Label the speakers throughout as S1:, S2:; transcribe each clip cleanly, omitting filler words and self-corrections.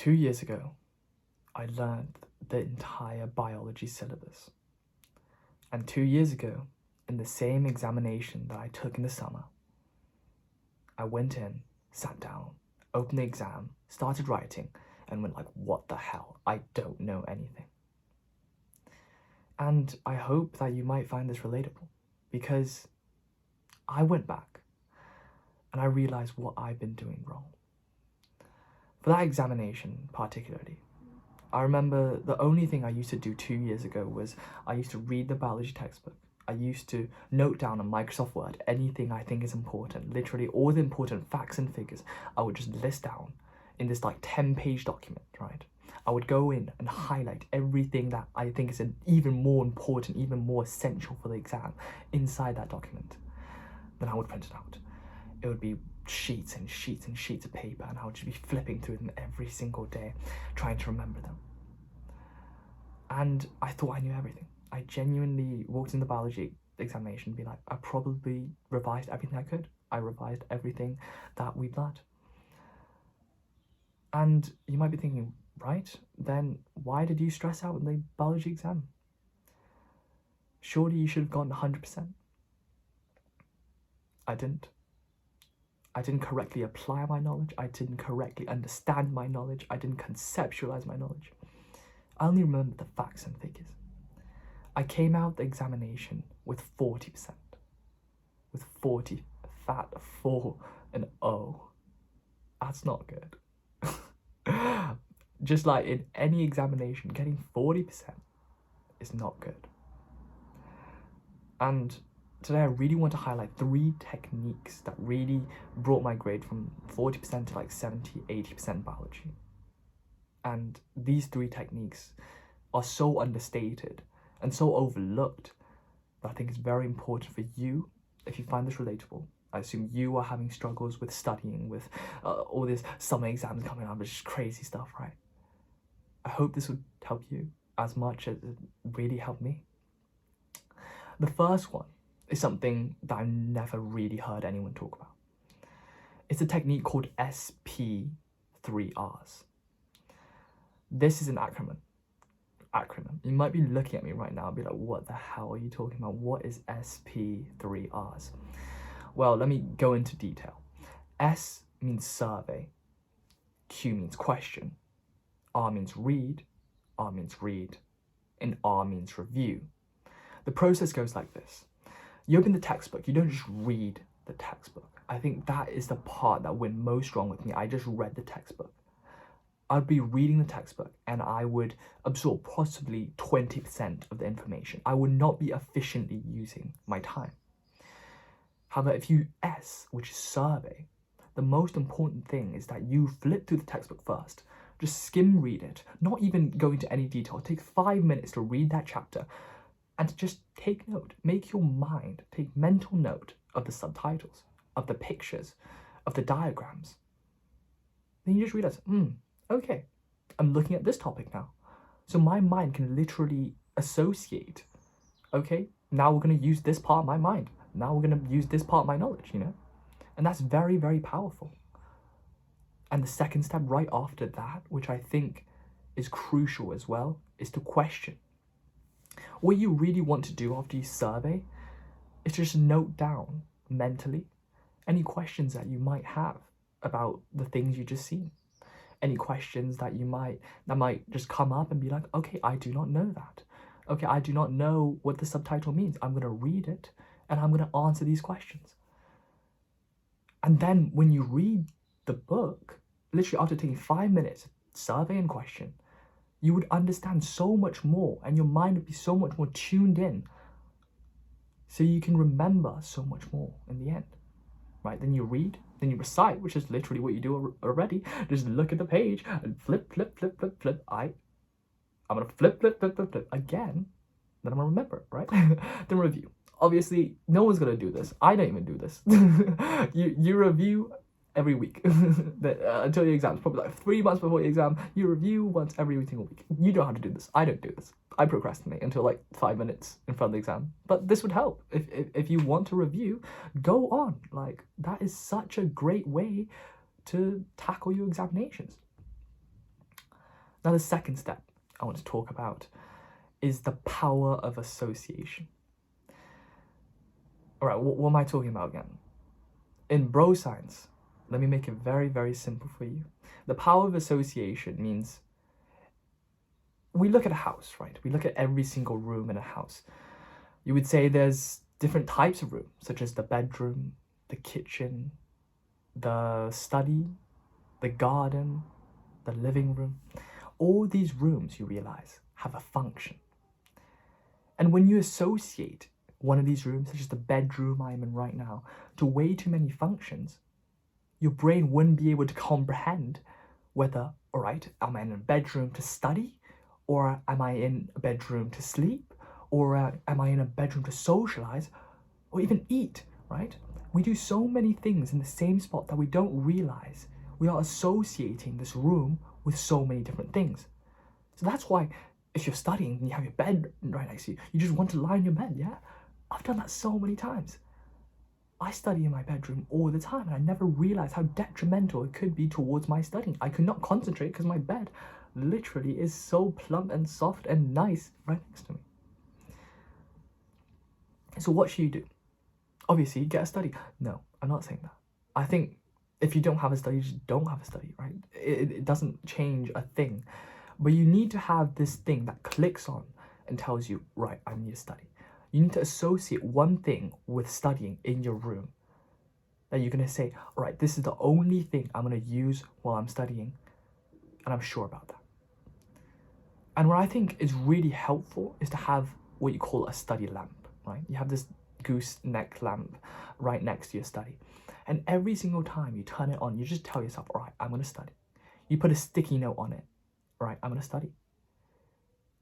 S1: 2 years ago, I learned the entire biology syllabus. And 2 years ago, in the same examination that I took in the summer, I went in, sat down, opened the exam, started writing, and went like, what the hell? I don't know anything. And I hope that you might find this relatable, because I went back and I realized what I've been doing wrong. For that examination particularly, I remember the only thing I used to do 2 years ago was I used to read the biology textbook. I used to note down on Microsoft Word anything I think is important, literally all the important facts and figures. I would just list down in this like 10-page document, right? I would go in and highlight everything that I think is even more important, even more essential for the exam inside that document. Then I would print it out. It would be sheets and sheets and sheets of paper, and I would just be flipping through them every single day, trying to remember them. And I thought I knew everything. I genuinely walked in the biology examination and be like, I probably revised everything I could. I revised everything that we've learned. And you might be thinking, right, then why did you stress out in the biology exam? Surely you should have gotten 100%. I didn't. I didn't correctly apply my knowledge. I didn't correctly understand my knowledge. I didn't conceptualize my knowledge. I only remember the facts and figures. I came out the examination with 40%. With 40, fat 4 and O. That's not good. Just like in any examination, getting 40% is not good. And today I really want to highlight 3 techniques that really brought my grade from 40% to like 70, 80% biology. And these 3 techniques are so understated and so overlooked that I think it's very important for you, if you find this relatable. I assume you are having struggles with studying, with all these summer exams coming up, which is crazy stuff, right? I hope this would help you as much as it really helped me. The first one is something that I've never really heard anyone talk about. It's a technique called SP3Rs. This is an acronym. You might be looking at me right now and be like, what the hell are you talking about? What is SP3Rs? Well, let me go into detail. S means survey, Q means question, R means read, R means read, and R means review. The process goes like this. You open the textbook, you don't just read the textbook. I think that is the part that went most wrong with me. I just read the textbook. I'd be reading the textbook and I would absorb possibly 20% of the information. I would not be efficiently using my time. However, if you S, which is survey, the most important thing is that you flip through the textbook first. Just skim read it, not even go into any detail. Take 5 minutes to read that chapter and just take note. Make your mind take mental note of the subtitles, of the pictures, of the diagrams. Then you just realize, okay, I'm looking at this topic now. So my mind can literally associate, okay, now we're going to use this part of my mind. Now we're going to use this part of my knowledge, you know? And that's very, very powerful. And the second step right after that, which I think is crucial as well, is to question. What you really want to do after you survey is just note down mentally any questions that you might have about the things you just seen. Any questions that might just come up and be like, okay, I do not know that. Okay, I do not know what the subtitle means. I'm going to read it and I'm going to answer these questions. And then when you read the book, literally after taking 5 minutes, survey and question, you would understand so much more and your mind would be so much more tuned in. So you can remember so much more in the end, right? Then you read, then you recite, which is literally what you do already. Just look at the page and flip, flip, flip, flip, flip. I'm gonna flip, flip, flip, flip, flip again. Then I'm gonna remember, right? Then review. Obviously, no one's gonna do this. I don't even do this. You review every week until the exam. Probably like 3 months before the exam. You review once every single week. You know how to do this. I don't do this. I procrastinate until like 5 minutes in front of the exam. But this would help. If you want to review, go on. Like, that is such a great way to tackle your examinations. Now, the second step I want to talk about is the power of association. All right, what am I talking about again? In bro science, let me make it very, very simple for you. The power of association means we look at a house, right? We look at every single room in a house. You would say there's different types of rooms, such as the bedroom, the kitchen, the study, the garden, the living room. All these rooms, you realize, have a function. And when you associate one of these rooms, such as the bedroom I'm in right now, to way too many functions, your brain wouldn't be able to comprehend whether, all right, am I in a bedroom to study? Or am I in a bedroom to sleep? Or am I in a bedroom to socialize? Or even eat, right? We do so many things in the same spot that we don't realize. We are associating this room with so many different things. So that's why if you're studying and you have your bed right next to you, you just want to lie in your bed, yeah? I've done that so many times. I study in my bedroom all the time and I never realized how detrimental it could be towards my studying. I could not concentrate because my bed literally is so plump and soft and nice right next to me. So what should you do? Obviously, get a study. No, I'm not saying that. I think if you don't have a study, you just don't have a study, right? It doesn't change a thing. But you need to have this thing that clicks on and tells you, right, I need to study. You need to associate one thing with studying in your room. That you're going to say, all right, this is the only thing I'm going to use while I'm studying. And I'm sure about that. And what I think is really helpful is to have what you call a study lamp, right? You have this gooseneck lamp right next to your study. And every single time you turn it on, you just tell yourself, all right, I'm going to study. You put a sticky note on it, all right, I'm going to study.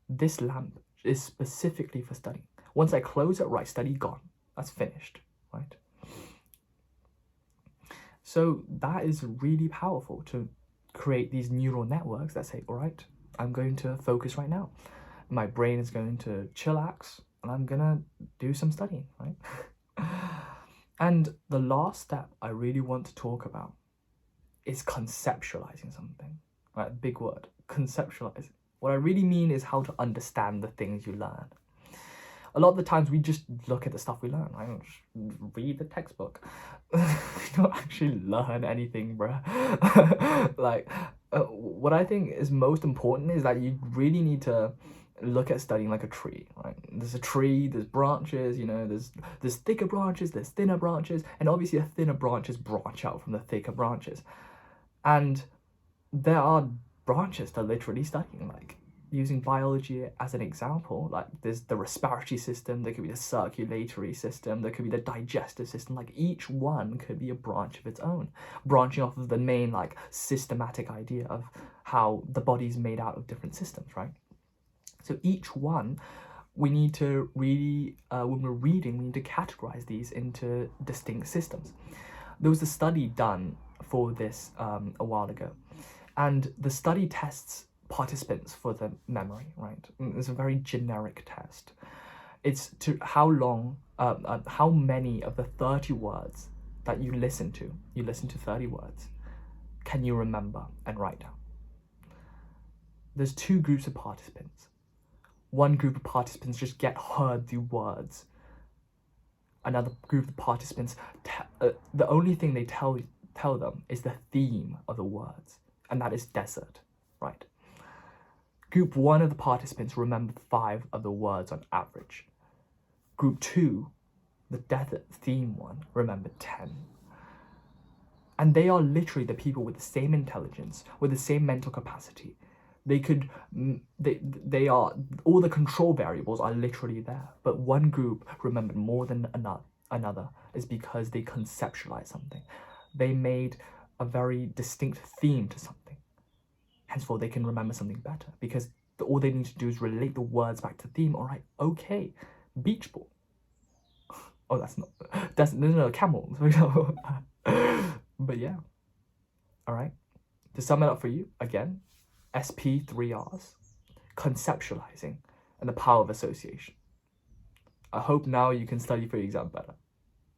S1: This lamp is specifically for studying. Once I close it, right, study gone. That's finished, right? So that is really powerful to create these neural networks that say, all right, I'm going to focus right now. My brain is going to chillax and I'm going to do some studying, right? And the last step I really want to talk about is conceptualizing something, right? Big word, conceptualizing. What I really mean is how to understand the things you learn. A lot of the times we just look at the stuff we learn, right? Just read the textbook. We don't actually learn anything, bruh. What I think is most important is that you really need to look at studying like a tree, right? There's a tree, there's branches, you know, there's thicker branches, there's thinner branches, and obviously the thinner branches branch out from the thicker branches. And there are branches that literally studying, like using biology as an example, like there's the respiratory system, there could be the circulatory system, there could be the digestive system, like each one could be a branch of its own, branching off of the main like systematic idea of how the body's made out of different systems, right? So each one, we need to really, when we're reading, we need to categorize these into distinct systems. There was a study done for this a while ago, and the study tests participants for the memory, right? It's a very generic test. It's to how many of the 30 words that you listen to 30 words, can you remember and write down? There's two groups of participants. One group of participants just heard the words. Another group of participants, the only thing they tell them is the theme of the words, and that is desert, right? Group 1 of the participants remembered 5 of the words on average. Group 2, the desert theme one, remembered 10. And they are literally the people with the same intelligence, with the same mental capacity. They are, all the control variables are literally there, but one group remembered more than another is because they conceptualized something. They made a very distinct theme to something. Henceforth, they can remember something better because all they need to do is relate the words back to the theme. All right, okay, beach ball. Oh, no, camel, for example. But yeah, all right. To sum it up for you, again, SP3Rs, conceptualizing, and the power of association. I hope now you can study for your exam better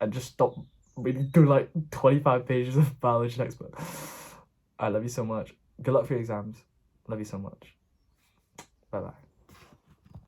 S1: and just stop reading through like 25 pages of biology textbook. I love you so much. Good luck for your exams. Love you so much. Bye bye.